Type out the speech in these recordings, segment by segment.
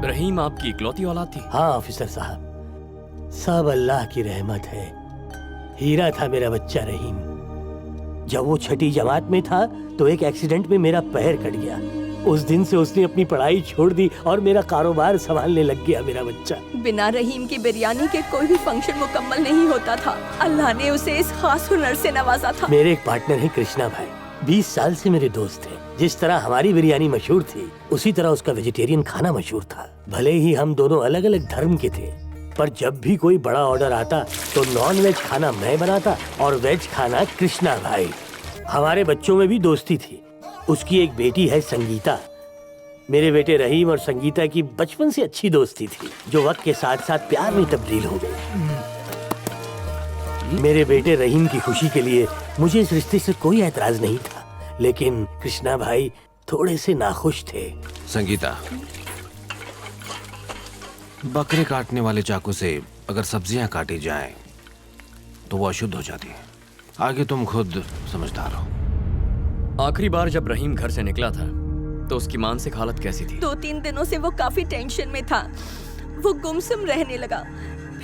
रहीम आपकी इकलौती औलाद थी? हाँ ऑफिसर साहब, सब अल्लाह की रहमत है। हीरा था मेरा बच्चा रहीम। जब वो छठी जमात में था तो एक एक्सीडेंट में मेरा पैर कट गया। उस दिन से उसने अपनी पढ़ाई छोड़ दी और मेरा कारोबार संभालने लग गया मेरा बच्चा। बिना रहीम की बिरयानी के कोई भी फंक्शन मुकम्मल नहीं होता था। अल्लाह ने उसे इस खास हुनर से नवाजा था। मेरे एक पार्टनर है कृष्णा भाई, 20 साल से मेरे दोस्त थे। जिस तरह हमारी बिरयानी मशहूर थी उसी तरह उसका वेजिटेरियन खाना मशहूर था। भले ही हम दोनों अलग अलग धर्म के थे, पर जब भी कोई बड़ा ऑर्डर आता तो नॉन वेज खाना मैं बनाता और वेज खाना कृष्णा भाई। हमारे बच्चों में भी दोस्ती थी। उसकी एक बेटी है संगीता। मेरे बेटे रहीम और संगीता की बचपन से अच्छी दोस्ती थी, जो वक्त के साथ साथ प्यार में तब्दील हो गई। मेरे बेटे रहीम की खुशी के लिए मुझे इस रिश्ते से कोई एतराज नहीं था, लेकिन कृष्णा भाई थोड़े से नाखुश थे। संगीता, बकरे काटने वाले चाकू से अगर सब्जियां काटी जाएं तो वो अशुद्ध हो जाती है। आगे तुम खुद समझदार हो। आखिरी बार जब रहीम घर से निकला था तो उसकी मानसिक हालत कैसी थी? 2-3 दिनों से वो काफी टेंशन में था। वो गुमसुम रहने लगा।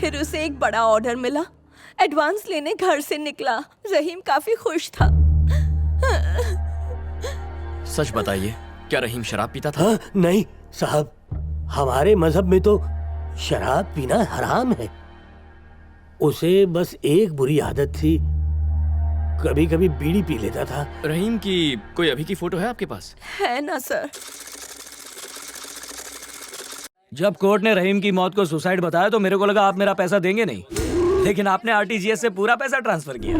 फिर उसे एक बड़ा ऑर्डर मिला। एडवांस लेने घर से निकला। रहीम काफी खुश था। सच बताइए, क्या रहीम शराब पीता था? हाँ, नहीं साहब, हमारे मजहब में तो शराब पीना हराम है। उसे बस एक बुरी आदत थी, कभी कभी बीड़ी पी लेता था। रहीम की कोई अभी की फोटो है आपके पास? है ना सर। जब कोर्ट ने रहीम की मौत को सुसाइड बताया तो मेरे को लगा आप मेरा पैसा देंगे नहीं, लेकिन आपने आरटीजीएस से पूरा पैसा ट्रांसफर किया।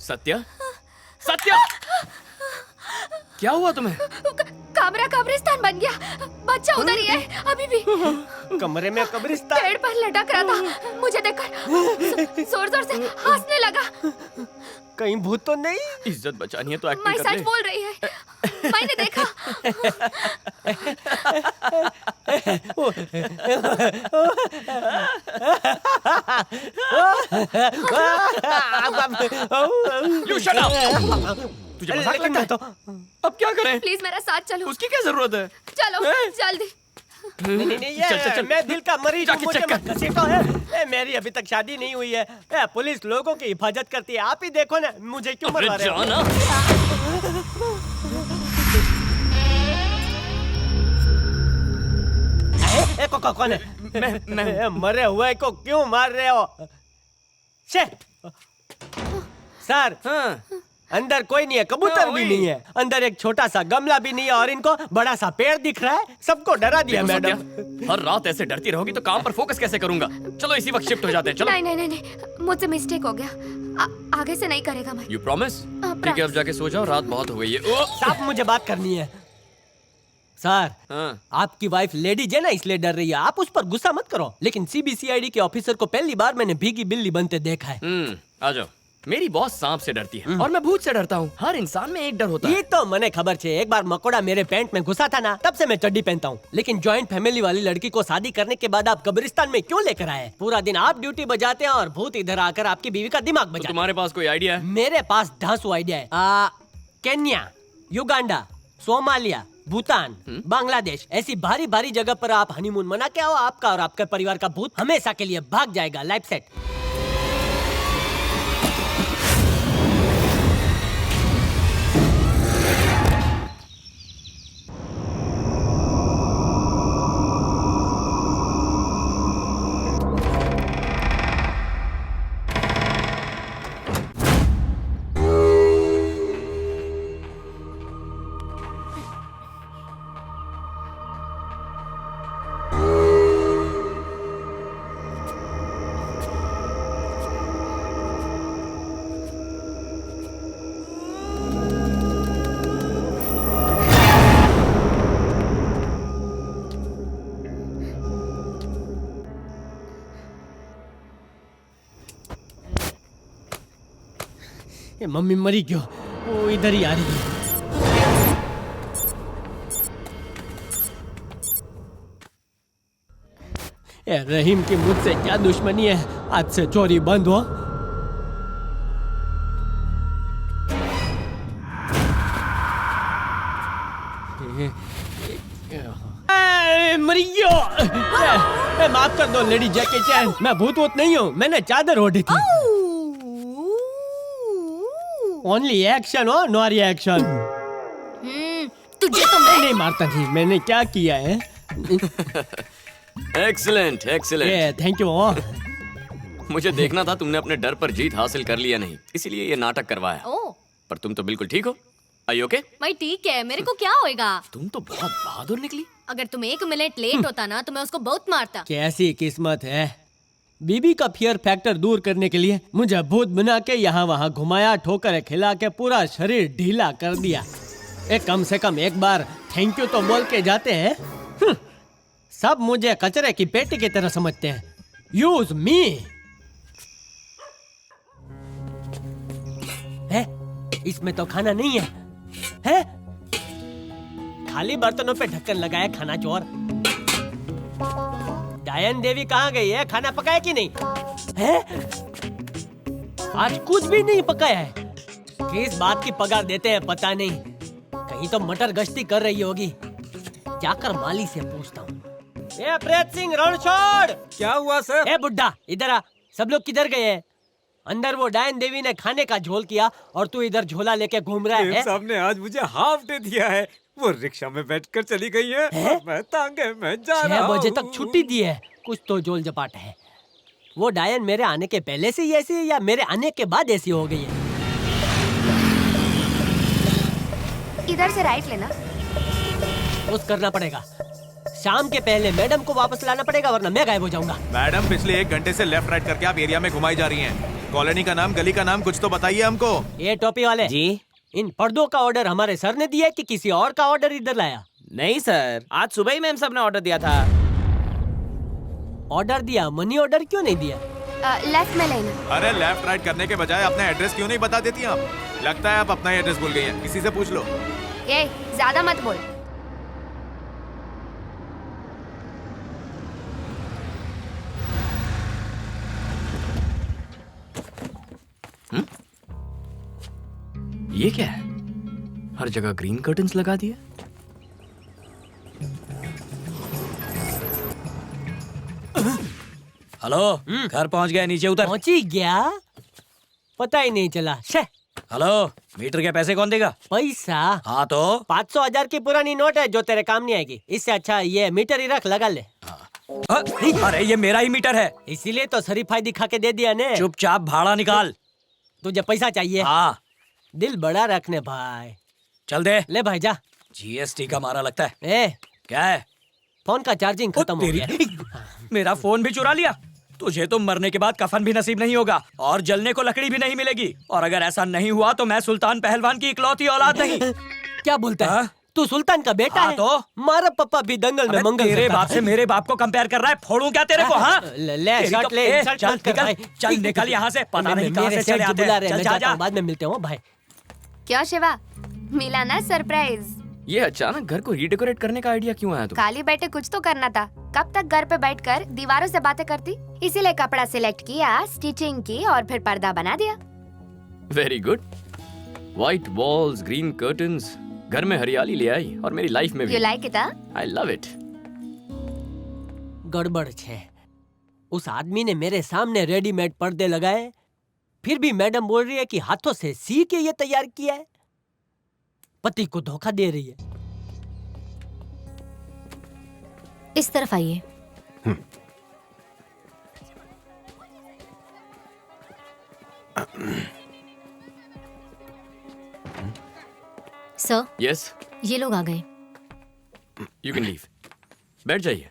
सत्या, सत्या, क्या हुआ तुम्हें? कमरा कब्रिस्तान बन गया। बच्चा उधर ही है अभी भी। कमरे में कब्रिस्तान? पेड़ पर लटक रहा था। मुझे देखकर जोर जोर से हंसने लगा। कहीं भूत तो नहीं? इज्जत बचानी है तो मैं एक्टिंग कर सच ले। बोल रही है। मैंने देखा। You shut up! तुझे मजाक लगता है? तो अब क्या करें? प्लीज मेरा साथ चलो। उसकी क्या जरूरत है? चलो जल्दी। नहीं, ये चल, चल, चल। मैं दिल का मरीज हूँ, जाके मुझे चेक कर। मत घसीटो है। मेरी अभी तक शादी नहीं हुई है। पुलिस लोगों की हिफाजत करती है। आप ही देखो ना, मुझे क्यों मरवा रहे हो? जाना। कौन है? मैं मरे हुए को क्यों मार रहे हो? सर, हाँ। अंदर कोई नहीं है, कबूतर भी नहीं है, अंदर एक छोटा सा गमला भी नहीं है और इनको बड़ा सा पेड़ दिख रहा है। सबको डरा दिया देखो मैडम। सत्या, हर रात ऐसे डरती रहोगी तो काम पर फोकस कैसे करूंगा? चलो इसी वक्त शिफ्ट हो जाते हैं। चलो। नहीं नहीं नहीं नहीं, मुझसे मिस्टेक हो गया। आगे से नहीं करेगा मैं। You promise? ठीक है, अब जाके सो जाओ, रात बहुत हो गई है। ओ! साहब, मुझे बात करनी है। सर, हाँ। आपकी वाइफ लेडीज है ना, इसलिए डर रही है। आप उस पर गुस्सा मत करो, लेकिन सीबीसीआईडी के ऑफिसर को पहली बार मैंने भीगी बिल्ली बनते देखा है। आ जाओ। मेरी बॉस सांप से डरती है और मैं भूत से डरता हूँ। हर इंसान में एक डर होता ये है। तो मने खबर छे, एक बार मकोड़ा मेरे पैंट में घुसा था ना, तब से मैं चड्डी पहनता हूँ। लेकिन जॉइंट फैमिली वाली लड़की को शादी करने के बाद आप कब्रिस्तान में क्यों लेकर आए? पूरा दिन आप ड्यूटी बजाते हैं और भूत इधर आकर आपकी बीवी का दिमाग तो बजाते तुम्हारे पास कोई आइडिया है? हैं। मेरे पास 10 आइडिया है। Kenya, Uganda, Somalia, Bhutan, Bangladesh, ऐसी भारी भारी जगह पर आप हनीमून मना के आओ, आपका और आपके परिवार का भूत हमेशा के लिए भाग जाएगा। Life set. ये मम्मी मरी क्यों? वो इधर ही आ रही है। ये रहीम की मुझसे क्या दुश्मनी है? आज से चोरी बंद हो। मरी क्यों? माफ कर दो लेडी जैकी चैन, मैं भूत वूत नहीं हूँ, मैंने चादर ओढ़ी थी। ओनली एक्शन हो, नो रिएक्शन। तुझे तो मैं नहीं मारता थी, मैंने क्या किया है? Excellent excellent. ये थैंक यू। मुझे देखना था तुमने अपने डर पर जीत हासिल कर लिया नहीं, इसीलिए ये नाटक करवाया। ओ पर तुम तो बिल्कुल ठीक हो। Are you okay? मैं ठीक है, मेरे को क्या होएगा? तुम तो बहुत बहादुर निकली। अगर तुम 1 मिनट लेट होता ना तो मैं उसको बहुत मारता। कैसी किस्मत है। बीबी का फियर फैक्टर दूर करने के लिए मुझे भूत बना के यहाँ वहाँ घुमाया, ठोकर खिला के पूरा शरीर ढीला कर दिया। कम से कम एक बार थैंक यू तो बोल के जाते हैं। सब मुझे कचरे की पेटी की तरह समझते हैं। Use me. है? इसमें तो खाना नहीं है। है? खाली बर्तनों पे ढक्कन लगाया खाना चोर। डायन देवी कहाँ गई है? खाना पकाया कि नहीं? है? आज कुछ भी नहीं पकाया है। किस बात की पगार देते हैं पता नहीं। कहीं तो मटर गश्ती कर रही होगी। जाकर माली से पूछता हूँ। ए प्रेत सिंह रणछोड़। क्या हुआ सर? ए बुड्ढा इधर आ। सब लोग किधर गए हैं? अंदर वो डायन देवी ने खाने का झोल किया और तू इधर झोला लेके घूम रहा है। साहब ने आज मुझे हाफ डे दिया है। वो रिक्शा में बैठकर चली गई है, और मैं तांगे में जा रहा 6 हूँ। बजे तक छुट्टी दी है। कुछ तो जोल जपाट है। वो डायन मेरे आने के पहले से ही ऐसी है या मेरे आने के बाद ऐसी हो गई है? इधर से राइट लेना। कुछ करना पड़ेगा। शाम के पहले मैडम को वापस लाना पड़ेगा वरना मैं गायब हो जाऊंगा। मैडम पिछले 1 घंटे से लेफ्ट राइट करके आप एरिया में घुमाई जा रही हैं। कॉलोनी का नाम, गली का नाम कुछ तो बताइए हमको। ये टोपी वाले जी, इन पर्दों का ऑर्डर हमारे सर ने दिया कि किसी और का ऑर्डर इधर लाया? नहीं सर, आज सुबह ही मैम साहब ने ऑर्डर दिया था। ऑर्डर दिया, मनी ऑर्डर क्यों नहीं दिया? लेफ्ट में लेना। अरे लेफ्ट राइट करने के बजाय अपना एड्रेस क्यों नहीं बता देती आप? लगता है आप अपना एड्रेस भूल गई हैं। किसी से पूछ लो। ये ज्यादा मत बोल। ये क्या है? हर जगह ग्रीन कर्टन्स लगा दिए। हेलो, घर पहुंच गया, नीचे उतर। पहुंची गया? पता ही नहीं चला। शे। हेलो, मीटर के पैसे कौन देगा? पैसा? हाँ तो 500 हजार की पुरानी नोट है जो तेरे काम नहीं आएगी। इससे अच्छा ये मीटर ही रख, लगा ले। अरे ये मेरा ही मीटर है। इसीलिए तो शरीफाई दिखा के दे दिया ने। चुपचाप भाड़ा निकाल। तुझे पैसा चाहिए? हाँ। दिल बड़ा रखने भाई। चल दे। ले भाई जा। जीएसटी का मारा लगता है। ए क्या है? फोन का चार्जिंग खत्म हो गया। मेरा फोन भी चुरा लिया। तुझे तो मरने के बाद कफन भी नसीब नहीं होगा और जलने को लकड़ी भी नहीं मिलेगी। और अगर ऐसा नहीं हुआ तो मैं सुल्तान पहलवान की इकलौती औलाद नहीं। क्या बोलता है? तू सुल्तान का बेटा हाँ है। तो? मारा पापा भी दंगल में अबे मंगल तेरे करता बाप है। से मेरे बाप को कंपेयर कर रहा है, फोड़ूं क्या तेरे को? हाँ ले तेरी शर्ट तो- ले, ए, इंसल्ट चल मत कर निकल, भाई। चल निकल यहाँ से, पता नहीं कहाँ मेरे से चले सेठ जी आते बुला हैं। रहे हैं, चल मैं जा जाता जा। हूँ, बाद में मिलते हैं भाई। क्यों शिवा, मिला ना सरप्राइज? ये अचानक घर को रीडेकोरेट करने का आइडिया क्यों आया तुम्हें? खाली बैठे कुछ तो करना था। कब तक घर पे बैठकर दीवारों से बातें करती? इसीलिए कपड़ा सिलेक्ट किया, स्टिचिंग की और फिर पर्दा बना दिया। Very good. White walls, green curtains, घर में हरियाली ले आई और मेरी लाइफ में भी। You like it? I love it. गड़बड़ है। उस आदमी ने मेरे सामने रेडीमेड पर्दे लगाए, फिर भी मैडम बोल रही है कि हाथों से सी के ये तैयार किया है। पति को धोखा दे रही है। इस तरफ आइए। सर, यस, ये लोग आ गए। You can leave. बैठ जाइए।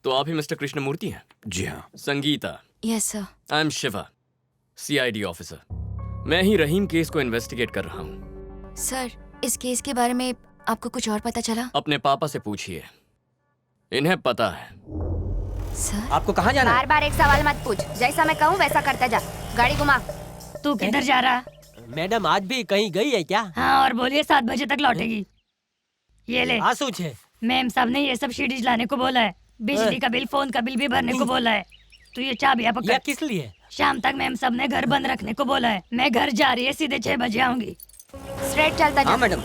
तो आप ही मिस्टर कृष्णमूर्ति हैं? जी हाँ। Sangeeta. Yes sir. I am Shiva, CID officer. मैं ही रहीम केस को इन्वेस्टिगेट कर रहा हूँ। सर, इस केस के बारे में आपको कुछ और पता चला? अपने पापा से पूछिए, इन्हें पता है। सर, आपको कहाँ जाना है? बार बार एक सवाल मत पूछ। जैसा मैं कहूँ वैसा करते जा। गाड़ी घुमा। तू किधर जा रहा? मैडम आज भी कहीं गई है क्या? हाँ, और बोलिए 7 बजे तक लौटेगी। ये ले, आंसू छे। मैम साहब ने ये सब सीडीज लाने को बोला है। बिजली का बिल, फोन का बिल भी भरने को बोला है। तो ये चाबियां या पकड़। किस लिए? शाम तक मैम साहब ने घर बंद रखने को बोला है। मैं घर जा रही है, सीधे 6 बजे आऊंगी। स्ट्रेट चलता जा। हाँ मैडम।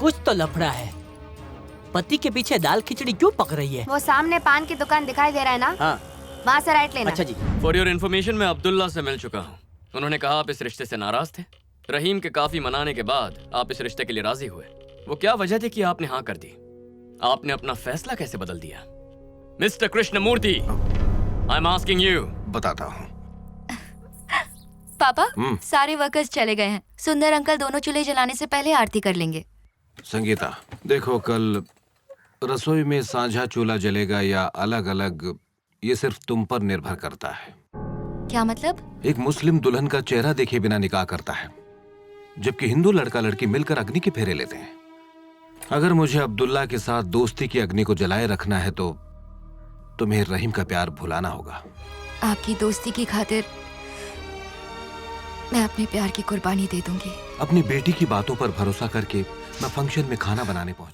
कुछ तो लफड़ा है। पति के पीछे दाल खिचड़ी क्यों पक रही है? वो सामने पान की दुकान दिखाई दे रहा है ना? हाँ। वहाँ से राइट लेना। अच्छा जी। फॉर योर इन्फॉर्मेशन, मैं अब्दुल्ला से मिल चुका हूँ। उन्होंने कहा आप इस रिश्ते से नाराज थे। रहीम के काफी मनाने के बाद आप इस रिश्ते के लिए राजी हुए। वो क्या वजह थी कि आपने हाँ कर दी? आपने अपना फैसला कैसे बदल दिया? Mister Krishnamurthy, I am asking you. बताता हूँ। पापा, सारे वर्कर्स चले गए हैं। सुंदर अंकल दोनों चूल्हे जलाने से पहले आरती कर लेंगे। संगीता, देखो कल रसोई में साझा चूल्हा जलेगा या अलग अलग, ये सिर्फ तुम पर निर्भर करता है। क्या मतलब? एक मुस्लिम दुल्हन का चेहरा देखे बिना निकाह करता है, जबकि हिंदू लड़का लड़की मिलकर अग्नि के फेरे लेते हैं। अगर मुझे अब्दुल्ला के साथ दोस्ती की अग्नि को जलाए रखना है तो तुम्हें रहीम का प्यार भुलाना होगा। आपकी दोस्ती की खातिर मैं अपने प्यार की कुर्बानी दे दूंगी। अपनी बेटी की बातों पर भरोसा करके मैं फंक्शन में खाना बनाने पहुंच गया।